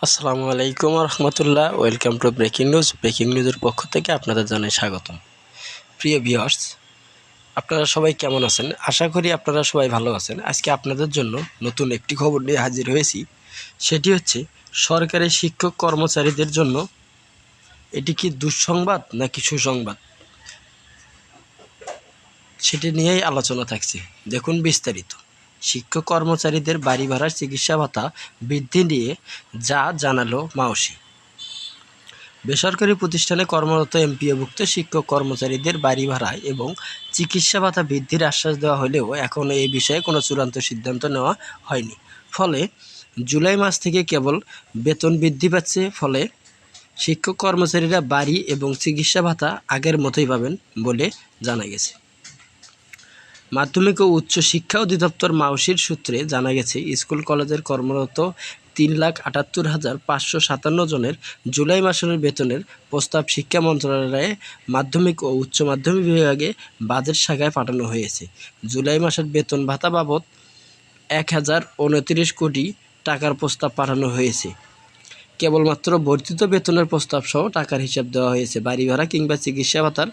আসসালামু আলাইকুম রহমতুল্লাহ। Welcome to breaking news. Breaking নিউজের পক্ষ থেকে আপনাদের জানাই স্বাগতম। প্রিয় ভিউয়ার্স, আপনারা সবাই কেমন আছেন? আশা করি আপনারা সবাই ভালো আছেন। আজকে আপনাদের জন্য নতুন একটি খবর নিয়ে হাজির হয়েছি। সেটি হচ্ছে সরকারি শিক্ষক কর্মচারীদের জন্য এটি কি দুঃসংবাদ নাকি সুসংবাদ, সেটি নিয়েই আলোচনা থাকছে। দেখুন বিস্তারিত। শিক্ষক কর্মচারীদের বাড়ি ভাড়ার চিকিৎসা ভাতা বৃদ্ধি নিয়ে যা জানালো মাওসি। বেসরকারি প্রতিষ্ঠানে কর্মরত এমপিওভুক্ত শিক্ষক কর্মচারীদের বাড়ি ভাড়া এবং চিকিৎসা ভাতা বৃদ্ধির আশ্বাস দেওয়া হলেও এখনও এই বিষয়ে কোনো চূড়ান্ত সিদ্ধান্ত নেওয়া হয়নি। ফলে জুলাই মাস থেকে কেবল বেতন বৃদ্ধি পাচ্ছে। ফলে শিক্ষক কর্মচারীরা বাড়ি এবং চিকিৎসা ভাতা আগের মতোই পাবেন বলে জানা গেছে। মাধ্যমিক ও উচ্চ শিক্ষা অধিদপ্তর মাওসির সূত্রে জানা গেছে, স্কুল কলেজের কর্মরত 3,78,557 জনের জুলাই মাসের বেতনের প্রস্তাব শিক্ষা মন্ত্রণালয়ে মাধ্যমিক ও উচ্চ মাধ্যমিক বিভাগে বাজেট শাখায় পাঠানো হয়েছে। জুলাই মাসের বেতন ভাতা বাবদ 1,029 কোটি টাকার প্রস্তাব পাঠানো হয়েছে। কেবলমাত্র বর্ধিত বেতনের প্রস্তাব সহ টাকার হিসাব দেওয়া হয়েছে। বাড়ি ভাড়া কিংবা চিকিৎসা ভাতার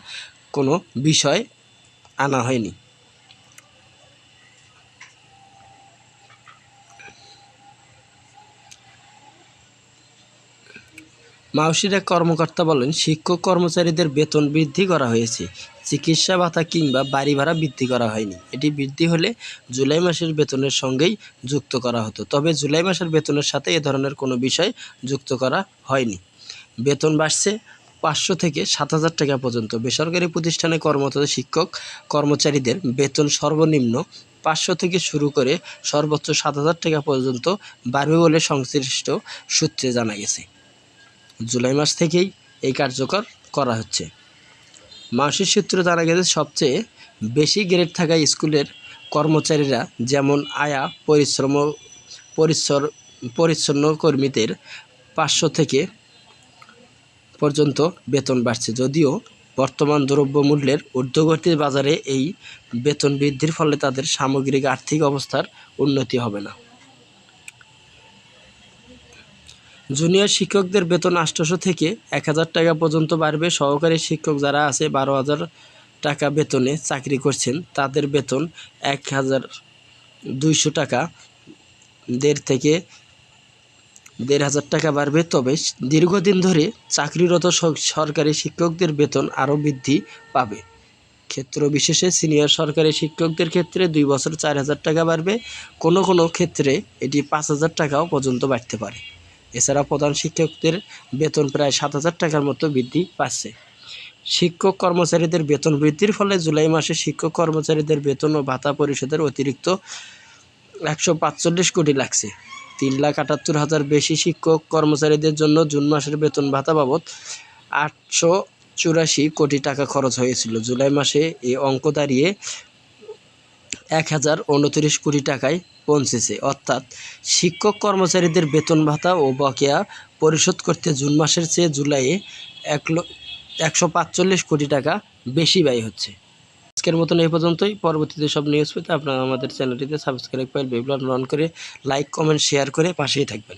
কোনো বিষয় আনা হয়নি। মাওসির এক কর্মকর্তা বলেন, শিক্ষক কর্মচারীদের বেতন বৃদ্ধি করা হয়েছে, চিকিৎসা ভাতা কিংবা বাড়ি ভাড়া বৃদ্ধি করা হয়নি। এটি বৃদ্ধি হলে জুলাই মাসের বেতনের সঙ্গেই যুক্ত করা হতো। তবে জুলাই মাসের বেতনের সাথে এ ধরনের কোনো বিষয় যুক্ত করা হয়নি। বেতন বাড়ছে 500 থেকে 7,000 টাকা পর্যন্ত। বেসরকারি প্রতিষ্ঠানে কর্মরত শিক্ষক কর্মচারীদের বেতন সর্বনিম্ন 500 থেকে শুরু করে সর্বোচ্চ 7,000 টাকা পর্যন্ত বাড়বে বলে সংশ্লিষ্ট সূত্রে জানা গেছে। জুলাই মাস থেকেই এই কার্যকর করা হচ্ছে। মাসিক সূত্রে জানা গেছে, সবচেয়ে বেশি গ্রেড থাকা স্কুলের কর্মচারীরা যেমন আয়া পরিচ্ছন্ন কর্মীদের 500 থেকে পর্যন্ত বেতন বাড়ছে। যদিও বর্তমান দ্রব্যমূল্যের ঊর্ধ্বগতির বাজারে এই বেতন বৃদ্ধির ফলে তাদের সামগ্রিক আর্থিক অবস্থার উন্নতি হবে না। জুনিয়র শিক্ষকদের বেতন 800 থেকে 1,000 টাকা পর্যন্ত বাড়বে। সহকারী শিক্ষক যারা আছে 12,000 টাকা বেতনে চাকরি করছেন, তাদের বেতন 1,200 টাকা 1,500 টাকা বাড়বে। তবে দীর্ঘদিন ধরে চাকরিরত সরকারি শিক্ষকদের বেতন আরও বৃদ্ধি পাবে। ক্ষেত্র বিশেষে সিনিয়র সরকারি শিক্ষকদের ক্ষেত্রে 2 বছর 4,000 টাকা বাড়বে। কোনো কোনো ক্ষেত্রে এটি 5,000 টাকাও পর্যন্ত বাড়তে পারে। এছাড়া প্রধান শিক্ষকদের বেতন প্রায় 7,000 টাকার মতো বৃদ্ধি পাচ্ছে। শিক্ষক কর্মচারীদের বেতন বৃদ্ধির ফলে জুলাই মাসে শিক্ষক কর্মচারীদের বেতন ও ভাতা পরিশোধের অতিরিক্ত 145 কোটি লাগছে। 3,78,000 বেশি শিক্ষক কর্মচারীদের জন্য জুন মাসের বেতন ভাতা বাবদ 884 কোটি টাকা খরচ হয়েছিল। জুলাই মাসে এই অঙ্ক দাঁড়িয়ে 1,029 কোটি টাকায় পৌঁছেছে। অর্থাৎ শিক্ষক কর্মচারীদের বেতন ভাতা ও বকেয়া পরিশোধ করতে জুন মাসের চেয়ে জুলাইয়ে 145 কোটি টাকা বেশি ব্যয় হচ্ছে। আজকের মতন এই পর্যন্তই। পরবর্তীতে সব নিউজ পেতে আপনারা আমাদের চ্যানেলটিতে সাবস্ক্রাইব করে বেল বাটন অন করে লাইক, কমেন্ট, শেয়ার করে পাশেই থাকবেন।